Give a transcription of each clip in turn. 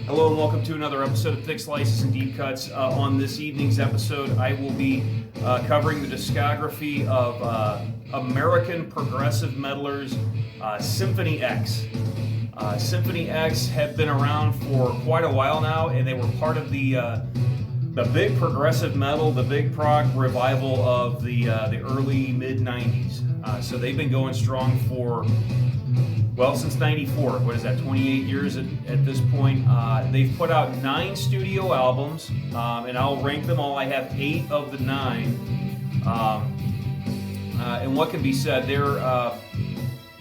Hello and welcome to another episode of Thick Slices and Deep Cuts. On this evening's episode, I will be covering the discography of American progressive metalers, Symphony X. Symphony X have been around for quite a while now, and they were part of the big progressive metal, the big prog revival of the early mid-90s. So they've been going strong for, well, since 94. What is that, 28 years at this point? They've put out 9 studio albums, and I'll rank them all. I have 8 of the 9. And what can be said,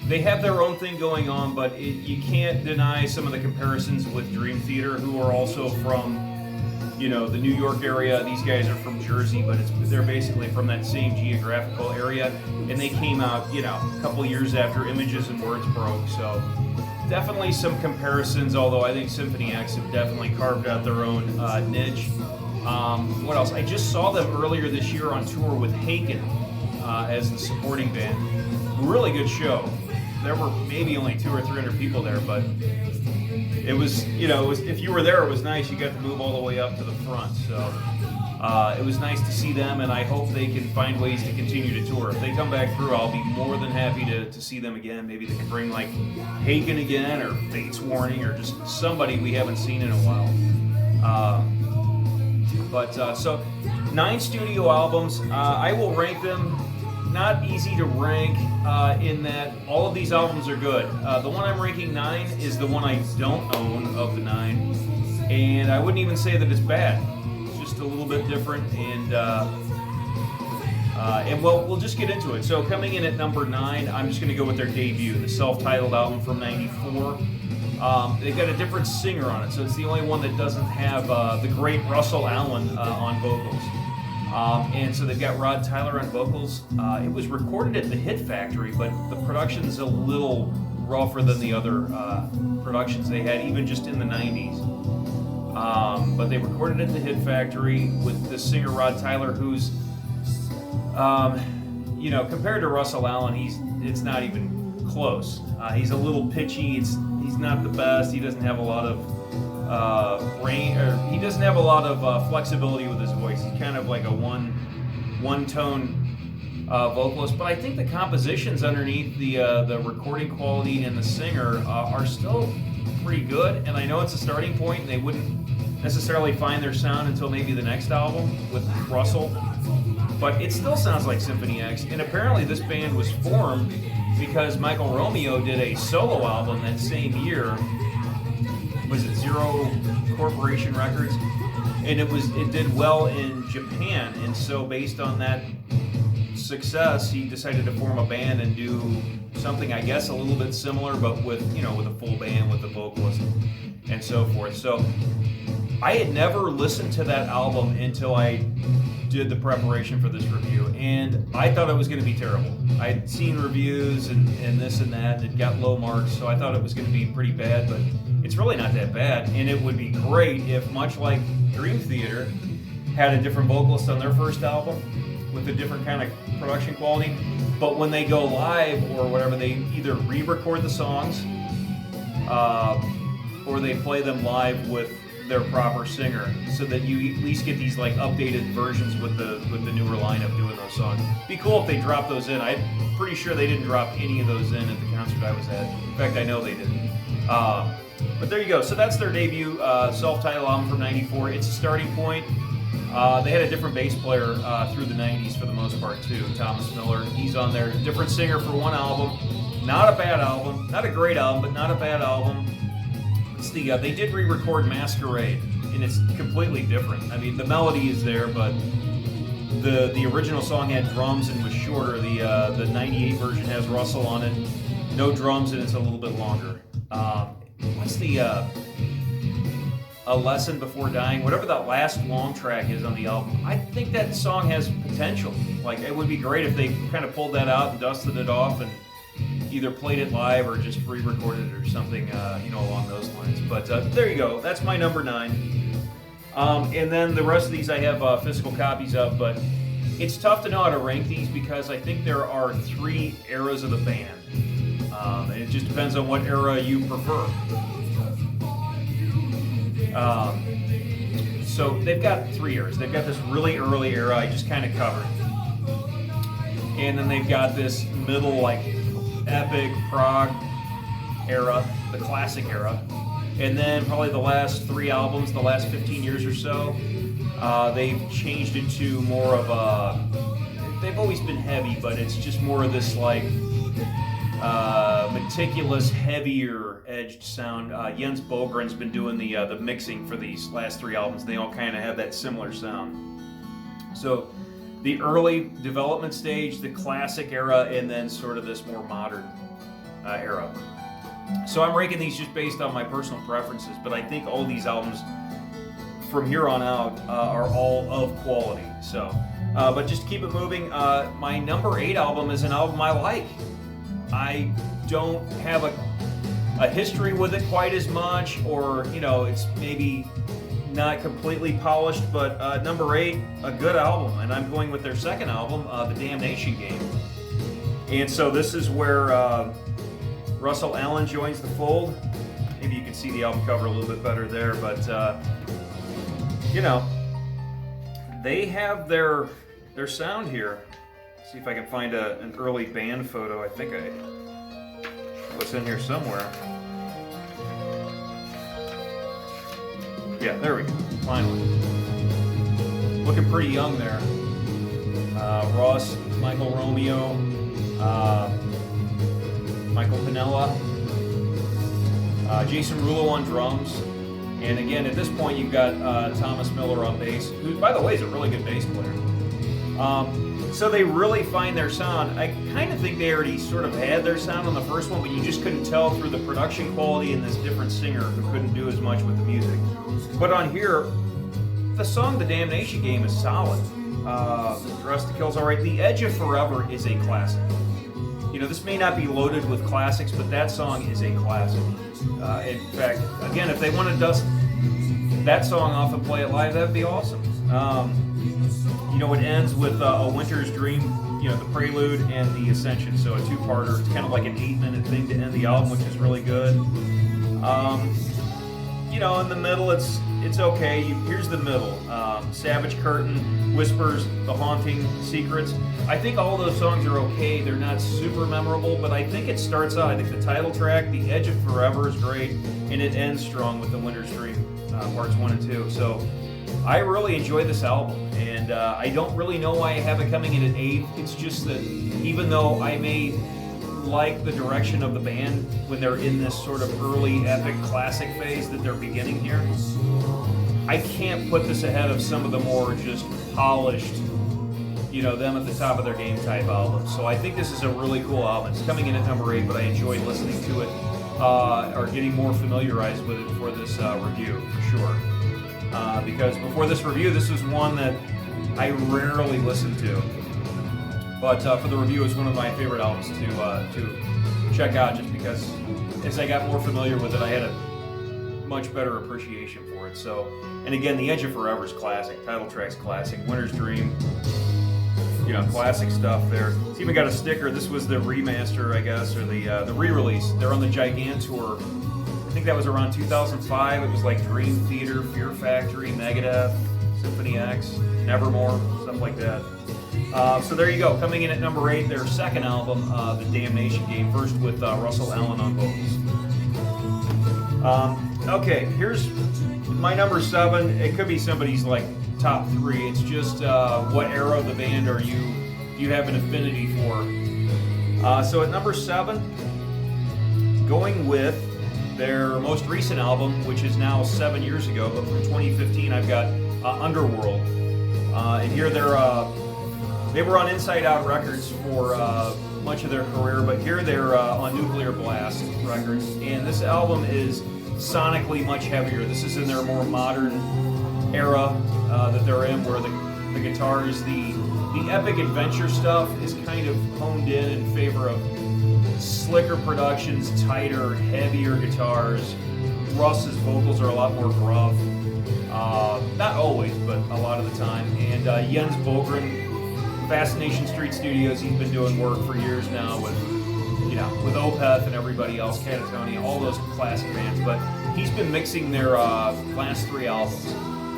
they have their own thing going on, but you can't deny some of the comparisons with Dream Theater, who are also from, the New York area. These guys are from Jersey, but they're basically from that same geographical area, and they came out, a couple years after Images and Words broke. So definitely some comparisons, although I think Symphony X have definitely carved out their own niche. What else? I just saw them earlier this year on tour with Haken as the supporting band. Really good show. There were maybe only 200 or 300 people there, but it was, if you were there, it was nice. You got to move all the way up to the front, so it was nice to see them, and I hope they can find ways to continue to tour. If they come back through, I'll be more than happy to see them again. Maybe they can bring, like, Haken again, or Fate's Warning, or just somebody we haven't seen in a while. So 9 studio albums. I will rank them. Not easy to rank in that all of these albums are good. The one I'm ranking 9 is the one I don't own of the 9, and I wouldn't even say that it's bad. It's just a little bit different, and we'll just get into it. So coming in at number 9, I'm just going to go with their debut, the self-titled album from '94. They've got a different singer on it, so it's the only one that doesn't have the great Russell Allen on vocals. And so they've got Rod Tyler on vocals. It was recorded at the Hit Factory, but the production's a little rougher than the other productions they had, even just in the 90s. But they recorded at the Hit Factory with the singer Rod Tyler, who's, compared to Russell Allen, it's not even close. He's a little pitchy. He's not the best. He doesn't have a lot of he doesn't have a lot of flexibility with his voice. He's kind of like a one-tone vocalist. But I think the compositions underneath the recording quality and the singer are still pretty good. And I know it's a starting point. They wouldn't necessarily find their sound until maybe the next album with Russell. But it still sounds like Symphony X. And apparently this band was formed because Michael Romeo did a solo album that same year. Was it Zero Corporation Records? And it did well in Japan, and so based on that success, he decided to form a band and do something, I guess, a little bit similar, but with a full band with the vocalist and so forth. So I had never listened to that album until I did the preparation for this review, and I thought it was going to be terrible. I'd seen reviews and this and that, and it got low marks, so I thought it was going to be pretty bad, but it's really not that bad, and it would be great if, much like Dream Theater, had a different vocalist on their first album with a different kind of production quality, but when they go live or whatever, they either re-record the songs or they play them live with their proper singer, so that you at least get these like updated versions with the newer lineup doing those songs. Be cool if they drop those in. I'm pretty sure they didn't drop any of those in at the concert I was at. In fact, I know they didn't. But there you go. So that's their debut self-titled album from '94. It's a starting point. They had a different bass player through the '90s for the most part too. Thomas Miller. He's on there. Different singer for one album. Not a bad album. Not a great album, but not a bad album. They did re-record Masquerade, and it's completely different. I mean, the melody is there, but the original song had drums and was shorter. The '98 version has Russell on it, no drums, and it's a little bit longer. What's the A Lesson Before Dying? Whatever that last long track is on the album, I think that song has potential. Like, it would be great if they kind of pulled that out and dusted it off and either played it live or just re-recorded it or something, along those lines. But there you go. That's my number 9. And then the rest of these I have physical copies of, but it's tough to know how to rank these because I think there are 3 eras of the band. And it just depends on what era you prefer. So they've got 3 eras. They've got this really early era I just kind of covered. And then they've got this middle, like, epic prog era, the classic era. And then probably the last 3 albums, the last 15 years or so, they've changed it to more of a... They've always been heavy, but it's just more of this, like, meticulous, heavier edged sound. Jens Bogren's been doing the mixing for these last 3 albums. They all kind of have that similar sound. So the early development stage, the classic era, and then sort of this more modern era. So I'm ranking these just based on my personal preferences, but I think all these albums from here on out are all of quality. So, but just to keep it moving, my number 8 album is an album I like. I don't have a history with it quite as much, or, you know, it's maybe not completely polished, but number 8, a good album, and I'm going with their second album, The Damnation Game. And so this is where Russell Allen joins the fold. Maybe you can see the album cover a little bit better there, but you know, they have their sound here. See if I can find an early band photo. I think what's in here somewhere. Yeah, there we go. Finally, looking pretty young there. Ross, Michael Romeo, Michael Pinella, Jason Rulo on drums, and again at this point you've got Thomas Miller on bass, who, by the way, is a really good bass player. So they really find their sound. I kind of think they already sort of had their sound on the first one, but you just couldn't tell through the production quality and this different singer who couldn't do as much with the music. But on here, the song The Damnation Game is solid. Dress to Kill's alright. The Edge of Forever is a classic. You know, this may not be loaded with classics, but that song is a classic. In fact, again, if they want to dust that song off and play it live, that'd be awesome. You know, it ends with A Winter's Dream, you know, the prelude and the Ascension, so a 2-parter. It's kind of like an 8-minute thing to end the album, which is really good. You know, in the middle, it's okay. Here's the middle. Savage Curtain, Whispers, The Haunting, Secrets. I think all those songs are okay. They're not super memorable, but I think it starts out, I think the title track, The Edge of Forever, is great, and it ends strong with The Winter's Dream, parts 1 and 2. So I really enjoy this album, and I don't really know why I have it coming in at 8. It's just that even though I may like the direction of the band when they're in this sort of early epic classic phase that they're beginning here, I can't put this ahead of some of the more just polished, you know, them at the top of their game type albums. So I think this is a really cool album. It's coming in at number 8, but I enjoyed listening to it, or getting more familiarized with it for this review, for sure. Because before this review, this was one that I rarely listened to. But for the review, it's one of my favorite albums to check out, just because as I got more familiar with it, I had a much better appreciation for it. So, and again, The Edge of Forever is classic, title track's classic, Winter's Dream, you know, classic stuff there. It's even got a sticker. This was the remaster, I guess, or the re-release. They're on the Gigantour. I think that was around 2005. It was like Dream Theater, Fear Factory, Megadeth, Symphony X, Nevermore, stuff like that. So there you go. Coming in at number 8, their second album, The Damnation Game, first with Russell Allen on vocals. Okay, here's my number 7. It could be somebody's like top 3. It's just what era of the band do you have an affinity for. So at number 7, going with their most recent album, which is now 7 years ago, but from 2015, I've got Underworld. And here they were on Inside Out Records for much of their career, but here they're on Nuclear Blast Records. And this album is sonically much heavier. This is in their more modern era that they're in, where the guitars, the epic adventure stuff is kind of honed in favor of slicker productions, tighter, heavier guitars. Russ's vocals are a lot more gruff. Not always, but a lot of the time. And Jens Bogren, Fascination Street Studios, he's been doing work for years now with you know, with Opeth and everybody else, Catatonia, all those classic bands. But he's been mixing their last 3 albums,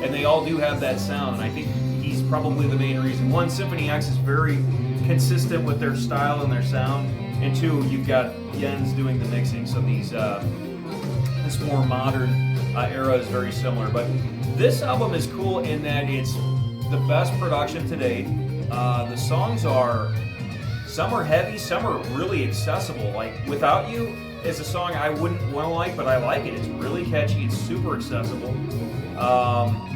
and they all do have that sound. And I think he's probably the main reason. 1, Symphony X is very consistent with their style and their sound, and 2, you've got Jens doing the mixing. So these this more modern era is very similar. But this album is cool in that it's the best production to date. The songs are, some are heavy, some are really accessible. Like Without You is a song I wouldn't want to like, but I like it. It's really catchy, it's super accessible.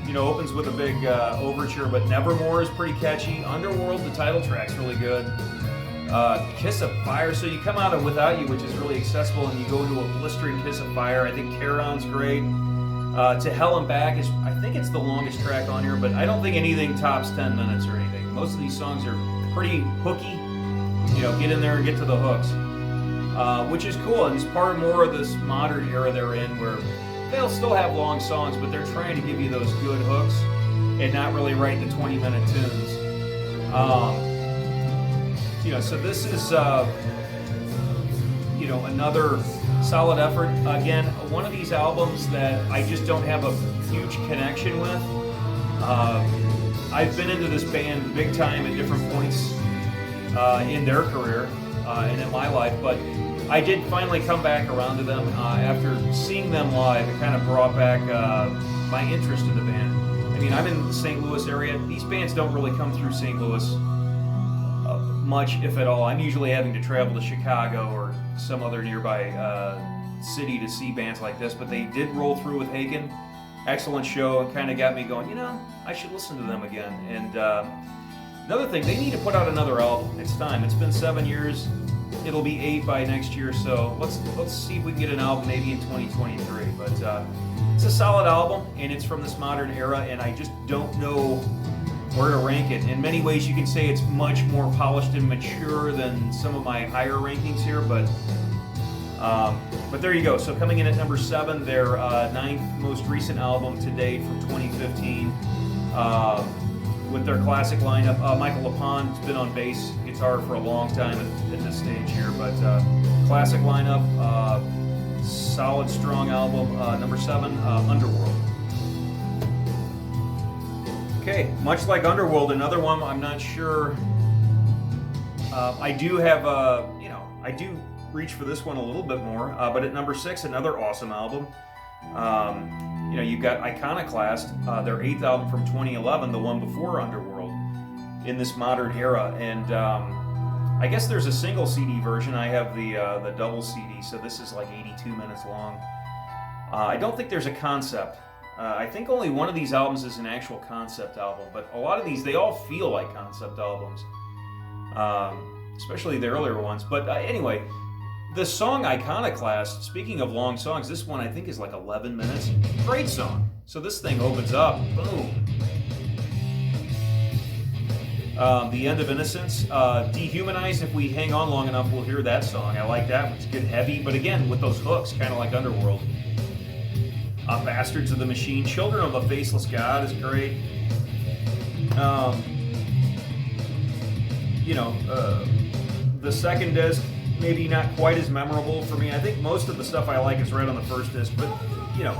You know, opens with a big overture, but Nevermore is pretty catchy. Underworld, the title track's really good. Kiss of Fire, so you come out of Without You, which is really accessible, and you go into a blistering Kiss of Fire. I think Charon's great. To Hell and Back is, I think it's the longest track on here, but I don't think anything tops 10 minutes or anything. Most of these songs are pretty hooky. You know, get in there and get to the hooks, which is cool, and it's part more of this modern era they're in, where they'll still have long songs, but they're trying to give you those good hooks and not really write the 20-minute tunes. You know, so this is, you know, another solid effort. Again, one of these albums that I just don't have a huge connection with. I've been into this band big time at different points in their career and in my life, but I did finally come back around to them after seeing them live. It kind of brought back my interest in the band. I mean, I'm in the St. Louis area. These bands don't really come through St. Louis much, if at all. I'm usually having to travel to Chicago or some other nearby city to see bands like this, but they did roll through with Haken. Excellent show, and kind of got me going, you know, I should listen to them again. And another thing, they need to put out another album. It's time. It's been 7 years. It'll be 8 by next year, so let's see if we can get an album maybe in 2023. But it's a solid album, and it's from this modern era, and I just don't know where to rank it. In many ways, you can say it's much more polished and mature than some of my higher rankings here, but there you go. So coming in at number 7, their 9th most recent album to date from 2015, with their classic lineup. Michael LaPon's been on bass guitar for a long time at this stage here, but classic lineup, solid, strong album. Number 7, Underworld. Okay, much like Underworld, another one I'm not sure. I do have you know, I do reach for this one a little bit more, but at number 6, another awesome album. You know, you've got Iconoclast, their 8th album from 2011, the one before Underworld, in this modern era. And I guess there's a single CD version. I have the double CD, so this is like 82 minutes long. I don't think there's a concept. I think only one of these albums is an actual concept album, but a lot of these, they all feel like concept albums, especially the earlier ones. But anyway, the song Iconoclast, speaking of long songs, this one I think is like 11 minutes. Great song. So this thing opens up, boom. The End of Innocence, Dehumanized, if we hang on long enough, we'll hear that song. I like that one. It's good, heavy, but again, with those hooks, kind of like Underworld. Bastards of the Machine, Children of a Faceless God is great. You know, the second disc, maybe not quite as memorable for me. I think most of the stuff I like is right on the first disc, but, you know,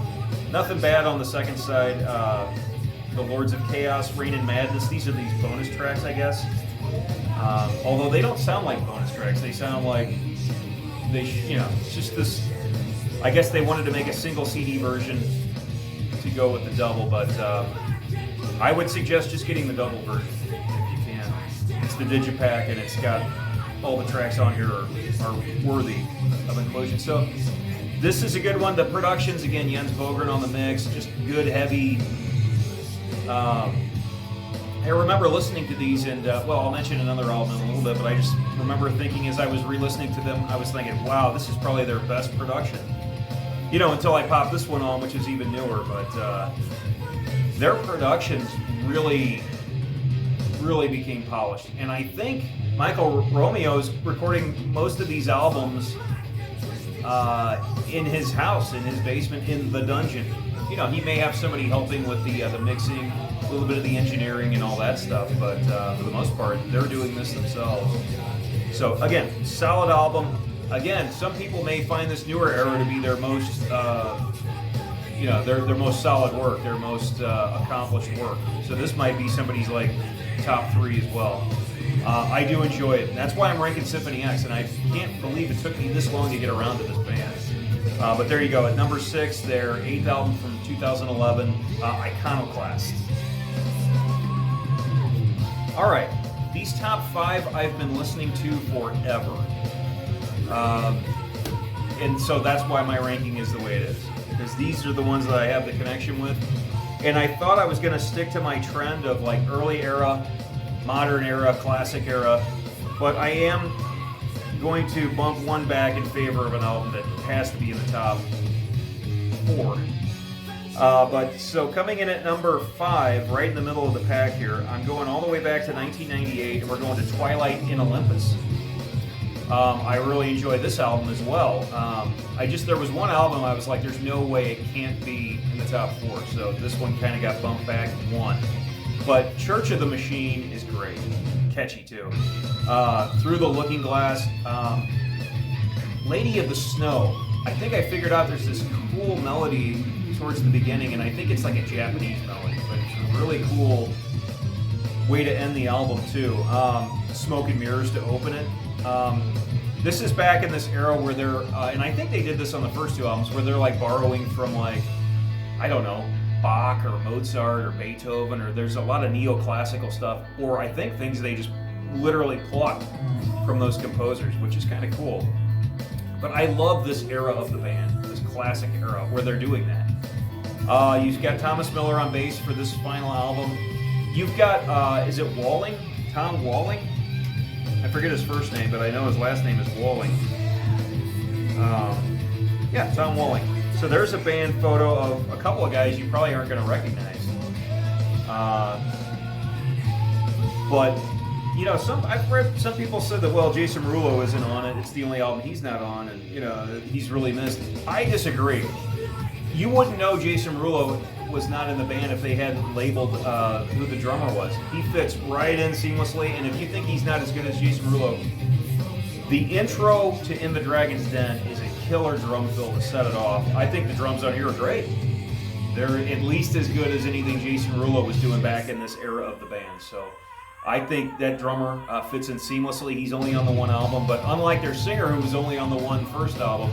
nothing bad on the second side. The Lords of Chaos, Reign in Madness, these are these bonus tracks, I guess. Although they don't sound like bonus tracks, they sound like they, you know, it's just this. I guess they wanted to make a single CD version to go with the double, but I would suggest just getting the double version if you can. It's the Digipack, and it's got all the tracks on here are worthy of inclusion. So this is a good one. The productions, again, Jens Bogren on the mix, just good, heavy. I remember listening to these, and well, I'll mention another album in a little bit, but I just remember thinking as I was re-listening to them, I was thinking, wow, this is probably their best production. You know, until I popped this one on, which is even newer, but their productions really became polished. And I think Michael Romeo's recording most of these albums in his house, in his basement, in the dungeon. You know, he may have somebody helping with the mixing, a little bit of the engineering and all that stuff, but for the most part, they're doing this themselves. So again, solid album. again, some people may find this newer era to be their most, their most solid work, their most accomplished work. So this might be somebody's like top 3 as well. I do enjoy it, and that's why I'm ranking Symphony X, and I can't believe it took me this long to get around to this band. But there you go, at number 6, their 8th album from 2011, Iconoclast. All right, these top 5 I've been listening to forever. And so that's why my ranking is the way it is, because these are the ones that I have the connection with. And I thought I was going to stick to my trend of like early era, modern era, classic era, but I am going to bump one back in favor of an album that has to be in the top 4. But so coming in at number 5, right in the middle of the pack here, I'm going all the way back to 1998, and we're going to Twilight in Olympus. I really enjoyed this album as well. There was one album I was like, there's no way it can't be in the top 4, so this one kind of got bumped back 1. But Church of the Machine is great. Catchy too. Through the Looking Glass. Lady of the Snow. I think I figured out there's this cool melody towards the beginning, and I think it's like a Japanese melody, but it's a really cool way to end the album too. Smoke and Mirrors to open it. This is back in this era where they're, and I think they did this on the first 2 albums, where they're like borrowing from like, I don't know, Bach or Mozart or Beethoven, or there's a lot of neoclassical stuff, or I think things they just literally plucked from those composers, which is kind of cool. But I love this era of the band, this classic era where they're doing that. You've got Thomas Miller on bass for this final album. You've got, is it Walling? Tom Walling? I forget his first name, but I know his last name is Walling. Yeah, Tom Walling. So there's a band photo of a couple of guys you probably aren't going to recognize. But, I've read some people said that, well, Jason Derulo isn't on it. It's the only album he's not on, and, he's really missed. I disagree. You wouldn't know Jason Derulo was not in the band if they hadn't labeled who the drummer was. He fits right in seamlessly, and if you think he's not as good as Jason Derulo, the intro to In the Dragon's Den is a killer drum fill to set it off. I think the drums on here are great. They're at least as good as anything Jason Derulo was doing back in this era of the band. So I think that drummer fits in seamlessly. He's only on the 1 album, but unlike their singer who was only on the 1 first album,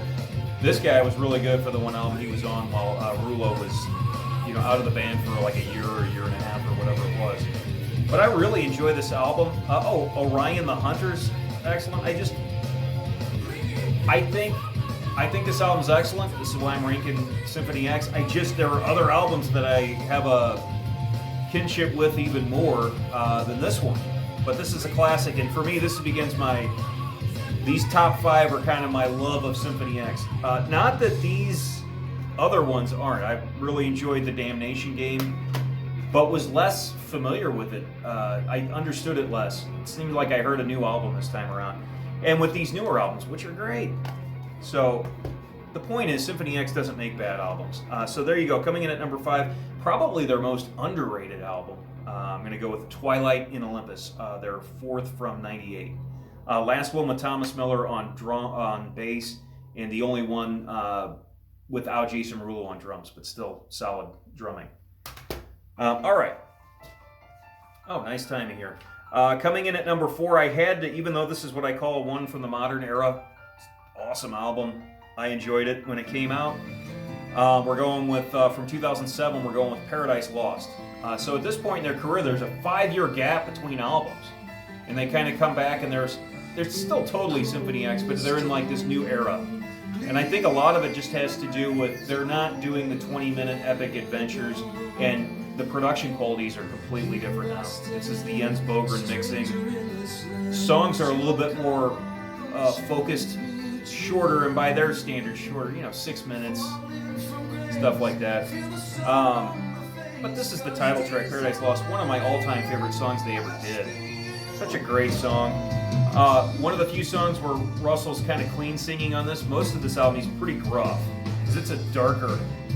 this guy was really good for the 1 album he was on while Derulo was out of the band for like a year or a year and a half or whatever it was. But I really enjoy this album. Orion the Hunter's excellent. I think this album's excellent. This is why I'm ranking Symphony X. There are other albums that I have a kinship with even more than this one. But this is a classic, and for me, this begins these top 5 are kind of my love of Symphony X. Not that these other ones aren't. I really enjoyed the Damnation game, but was less familiar with it. I understood it less. It seemed like I heard a new album this time around. And with these newer albums, which are great. So the point is, Symphony X doesn't make bad albums. So there you go. Coming in at number 5, probably their most underrated album. I'm going to go with Twilight in Olympus, their 4th from 98. Last one with Thomas Miller on bass, and the only one without Jason Derulo on drums, but still solid drumming. All right. Oh, nice timing here. Coming in at number 4, I had to, even though this is what I call one from the modern era, awesome album. I enjoyed it when it came out. We're going with, from 2007, we're going with Paradise Lost. So at this point in their career, there's a 5-year gap between albums. And they kind of come back, and they're still totally Symphony X, but they're in like this new era. And I think a lot of it just has to do with they're not doing the 20-minute epic adventures, and the production qualities are completely different now. This is the Jens Bogren mixing. Songs are a little bit more focused, shorter, and by their standards, shorter, 6 minutes, stuff like that. But this is the title track, Paradise Lost, one of my all-time favorite songs they ever did. Such a great song. One of the few songs where Russell's kind of clean singing on this. Most of this album, he's pretty gruff, because it's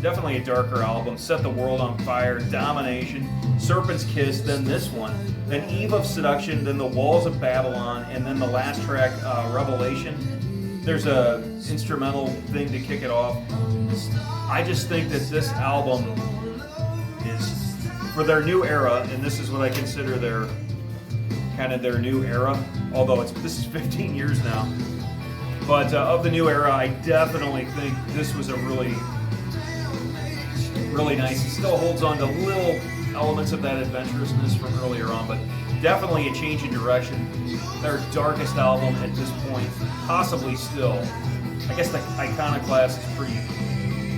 definitely a darker album. Set the World on Fire, Domination, Serpent's Kiss, then this one, then Eve of Seduction, then The Walls of Babylon, and then the last track, Revelation. there's a instrumental thing to kick it off. I just think that this album is for their new era, and this is what I consider their kind of their new era. Although this is 15 years now, but of the new era, I definitely think this was a really nice. It still holds on to little elements of that adventurousness from earlier on, but definitely a change in direction. Their darkest album at this point, possibly still. I guess the Iconoclast is pretty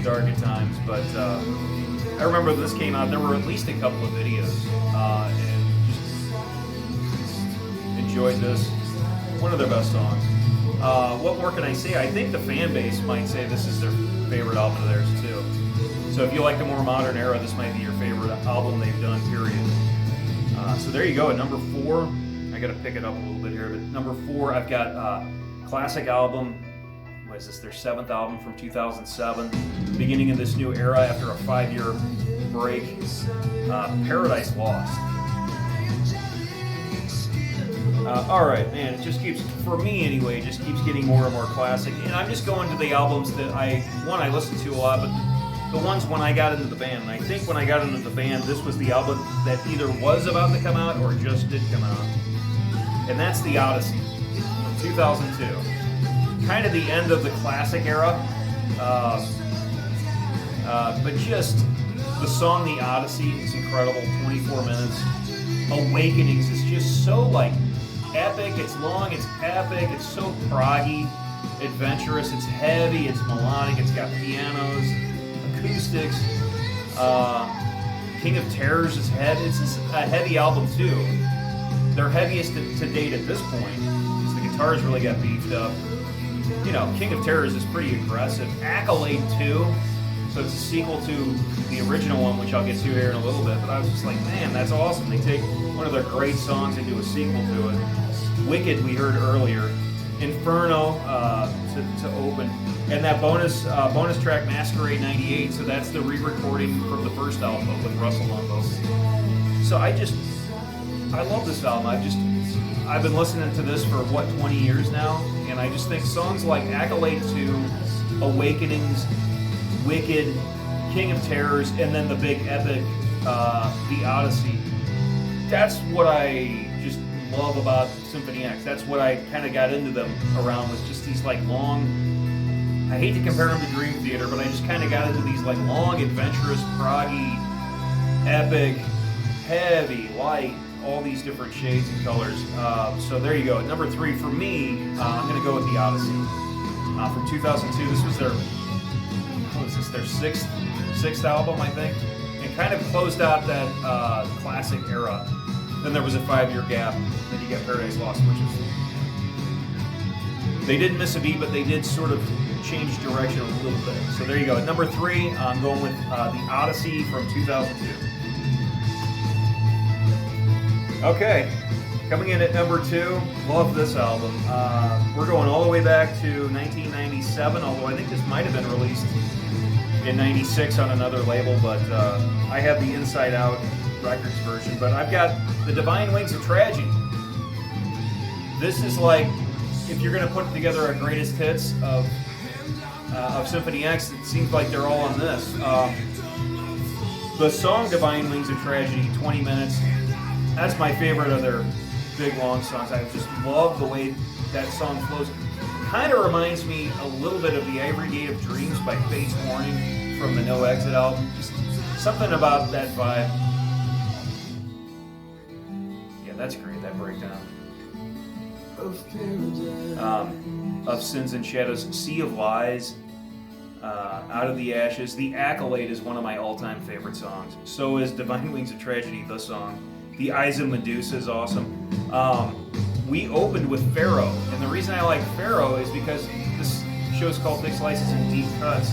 dark at times, but I remember when this came out, there were at least a couple of videos, and just enjoyed this. One of their best songs. What more can I say? I think the fan base might say this is their favorite album of theirs too. So if you like the more modern era, this might be your favorite album they've done, period. So there you go, at number 4. I gotta pick it up a little bit here, but number 4, I've got classic album. What is this, their 7th album from 2007, beginning of this new era after a 5-year break, Paradise Lost. Alright, man, it just keeps, for me anyway, it just keeps getting more and more classic, and I'm just going to the albums that I listen to a lot, but the ones when I got into the band, and I think when I got into the band, this was the album that either was about to come out or just did come out, and that's the Odyssey from 2002. Kind of the end of the classic era, but just the song The Odyssey is incredible, 24 minutes. Awakenings is just so like epic, it's long, it's epic, it's so proggy, adventurous, it's heavy, it's melodic, it's got pianos, acoustics. King of Terrors is heavy, it's a heavy album too. Their heaviest to date at this point, because the guitars really got beefed up. You know, King of Terrors is pretty aggressive. Accolade 2, so it's a sequel to the original one, which I'll get to here in a little bit, but I was just like, man, that's awesome. They take one of their great songs and do a sequel to it. Wicked, we heard earlier. Inferno to open. And that bonus track, Masquerade 98, so that's the re-recording from the first album with Russell on vocals. So I love this album. I've been listening to this for, 20 years now, and I just think songs like Accolade 2, Awakenings, Wicked, King of Terrors, and then the big epic, The Odyssey. That's what I just love about Symphony X. That's what I kind of got into them around, was just these like long, I hate to compare them to Dream Theater, but I just kind of got into these like long, adventurous, proggy, epic, heavy, light, all these different shades and colors. So there you go. At number 3 for me, I'm going to go with The Odyssey from 2002. This was their, their sixth album, I think, and kind of closed out that classic era. Then there was a 5-year gap. Then you got Paradise Lost, which is, they didn't miss a beat, but they did sort of change direction a little bit. So there you go. At number 3, I'm going with The Odyssey from 2002. Okay, coming in at number 2, love this album. We're going all the way back to 1997, although I think this might have been released in 96 on another label, but I have the Inside Out Records version. But I've got The Divine Wings of Tragedy. This is like, if you're going to put together a greatest hits of Symphony X, it seems like they're all on this. The song Divine Wings of Tragedy, 20 minutes, that's my favorite of their big long songs. I just love the way that song flows. Kind of reminds me a little bit of The Ivory Gate of Dreams by Fates Warning from the No Exit album. Just something about that vibe. Yeah, that's great, that breakdown. Of Sins and Shadows, Sea of Lies, Out of the Ashes. The Accolade is one of my all-time favorite songs. So is Divine Wings of Tragedy, the song. The Eyes of Medusa is awesome. We opened with Pharaoh, and the reason I like Pharaoh is because this show's called Thick Slices and Deep Cuts.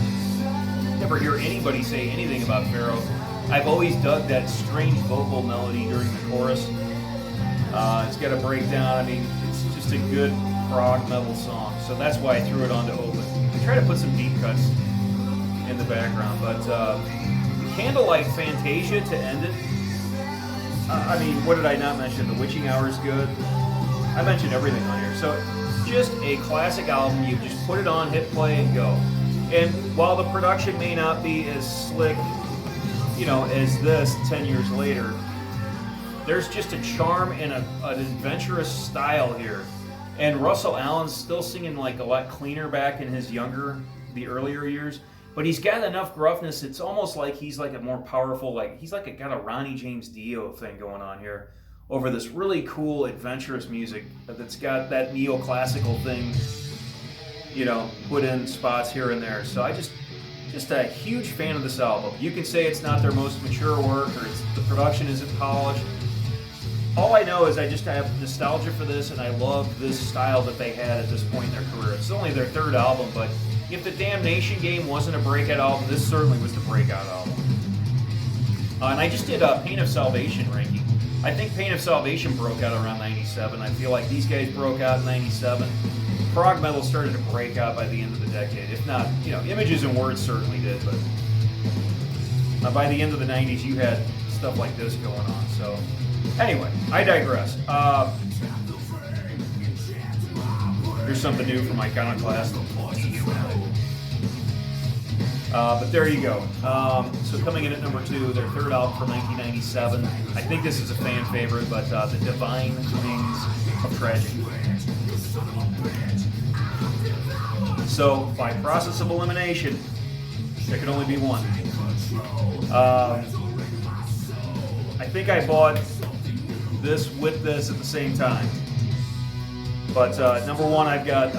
Never hear anybody say anything about Pharaoh. I've always dug that strange vocal melody during the chorus. It's got a breakdown. I mean, it's just a good prog metal song, so that's why I threw it on to open. I try to put some deep cuts in the background, but Candlelight Fantasia to end it. I mean, what did I not mention? The Witching Hour is good. I mentioned everything on here. So just a classic album. You just put it on, hit play, and go. And while the production may not be as slick, you know, as this 10 years later, there's just a charm and an adventurous style here. And Russell Allen's still singing like a lot cleaner back in his the earlier years. But he's got enough gruffness, it's almost like he's like a more powerful, like he's like got a Ronnie James Dio thing going on here over this really cool, adventurous music that's got that neoclassical thing, you know, put in spots here and there. So I just a huge fan of this album. You can say it's not their most mature work or the production isn't polished. All I know is I just have nostalgia for this, and I love this style that they had at this point in their career. It's only their third album, but if the Damnation game wasn't a breakout album, this certainly was the breakout album. And I just did a Pain of Salvation ranking. I think Pain of Salvation broke out around 97. I feel like these guys broke out in 97. Prog metal started to break out by the end of the decade. If not, you know, Images and Words certainly did, but by the end of the 90s, you had stuff like this going on. So anyway, I digress. Here's something new from Iconoclast. But there you go. So coming in at number 2, their third album from 1997. I think this is a fan favorite, but The Divine Wings of Tragedy. So by process of elimination, there could only be one. I think I bought this with this at the same time. But number 1, I've got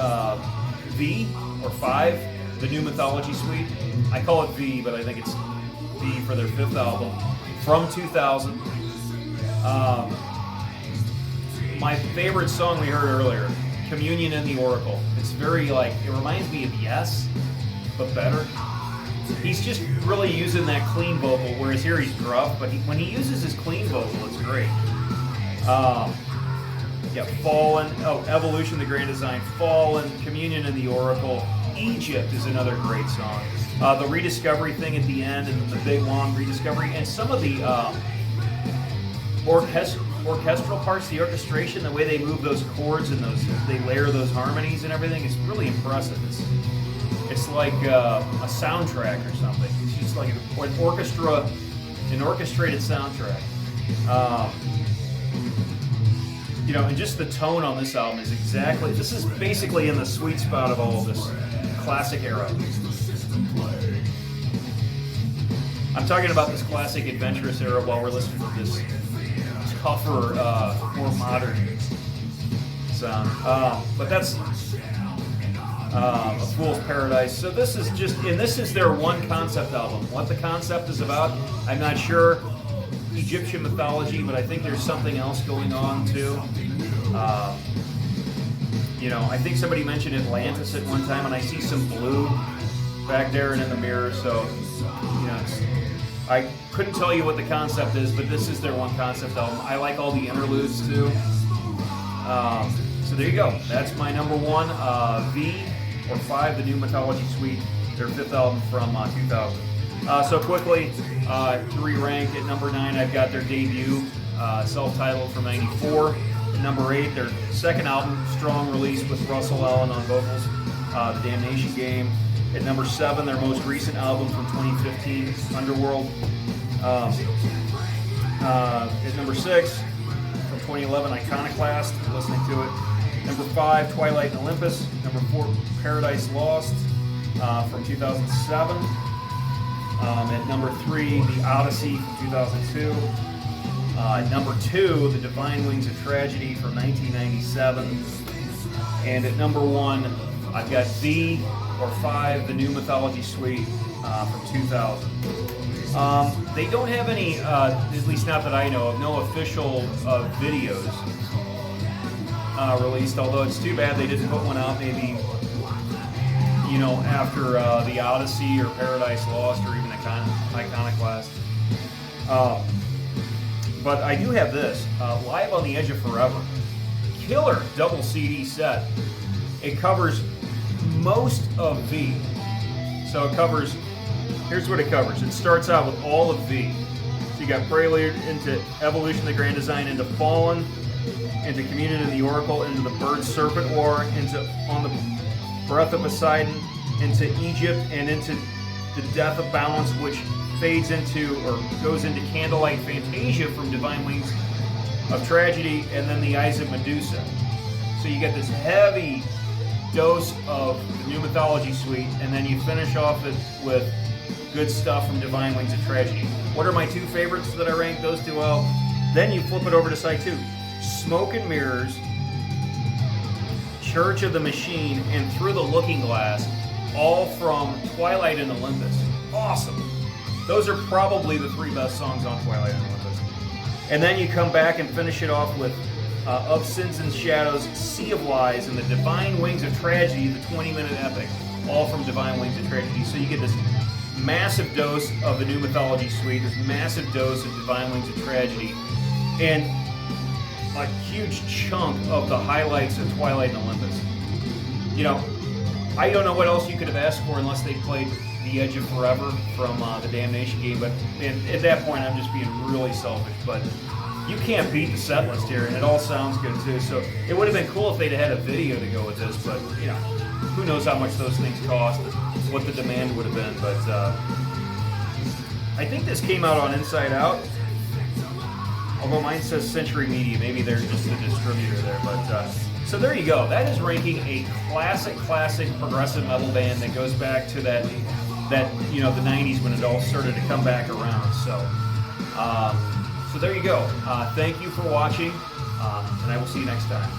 V or 5, the new Mythology suite. I call it V, but I think it's V for their 5th album from 2000. My favorite song we heard earlier, Communion in the Oracle. It's very like, it reminds me of Yes, but better. He's just really using that clean vocal, whereas here he's gruff, but when he uses his clean vocal, it's great. Yeah, Fallen, Evolution, the Grand Design, Fallen, Communion in the Oracle, Egypt is another great song. The rediscovery thing at the end and the big long rediscovery, and some of the orchestral parts, the orchestration, the way they move those chords and they layer those harmonies and everything is really impressive. It's like a soundtrack or something. It's just like an orchestrated soundtrack. You know, and just the tone on this album is this is basically in the sweet spot of all of this classic era. I'm talking about this classic adventurous era while we're listening to this tougher, more modern sound. But that's A Fool's Paradise. So this is their one concept album. What the concept is about, I'm not sure. Egyptian mythology, but I think there's something else going on too. You know, I think somebody mentioned Atlantis at one time, and I see some blue back there and in the mirror. So, you know, I couldn't tell you what the concept is, but this is their one concept album. I like all the interludes too. So there you go. That's my number 1, V or 5, the new Mythology suite, their 5th album from 2000. So quickly, to re-rank, at number 9, I've got their debut, self-titled from 94. At number 8, their second album, strong release with Russell Allen on vocals, The Damnation Game. At number 7, their most recent album from 2015, Underworld. At number 6, from 2011, Iconoclast, listening to it. Number 5, Twilight and Olympus. Number 4, Paradise Lost, from 2007. At number 3, The Odyssey from 2002. Number 2, The Divine Wings of Tragedy from 1997. And at number 1, I've got V or 5, the new Mythology suite from 2000. They don't have any, at least not that I know of, no official videos released, although it's too bad they didn't put one out maybe, you know, after The Odyssey or Paradise Lost or even Iconoclast. But I do have this, Live on the Edge of Forever. Killer double CD set. It covers most of V. So it covers, here's what it covers. It starts out with all of V. So you got Prelude into Evolution, the Grand Design, into Fallen, into Communion of the Oracle, into the Bird Serpent War, into On the Breath of Poseidon, into Egypt, and into the Death of Balance, which fades into or goes into Candlelight Fantasia from Divine Wings of Tragedy, and then the Eyes of Medusa. So you get this heavy dose of the New Mythology suite, and then you finish off it with good stuff from Divine Wings of Tragedy. What are my two favorites that I rank those two out? Then you flip it over to side 2. Smoke and Mirrors, Church of the Machine, and Through the Looking Glass, all from Twilight and Olympus. Awesome. Those are probably the 3 best songs on Twilight and Olympus. And then you come back and finish it off with Of Sins and Shadows, Sea of Lies, and the Divine Wings of Tragedy, the 20-minute epic, all from Divine Wings of Tragedy. So you get this massive dose of the New Mythology suite, this massive dose of Divine Wings of Tragedy, and a huge chunk of the highlights of Twilight and Olympus. You know, I don't know what else you could have asked for unless they played The Edge of Forever from the Damnation game, but at that point I'm just being really selfish, but you can't beat the set list here, and it all sounds good too. So it would have been cool if they'd had a video to go with this, but you know, who knows how much those things cost, what the demand would have been. But I think this came out on Inside Out, although mine says Century Media. Maybe they're just a distributor there. But so there you go. That is ranking a classic progressive metal band that goes back to that you know, the 90s when it all started to come back around. So there you go. Thank you for watching, and I will see you next time.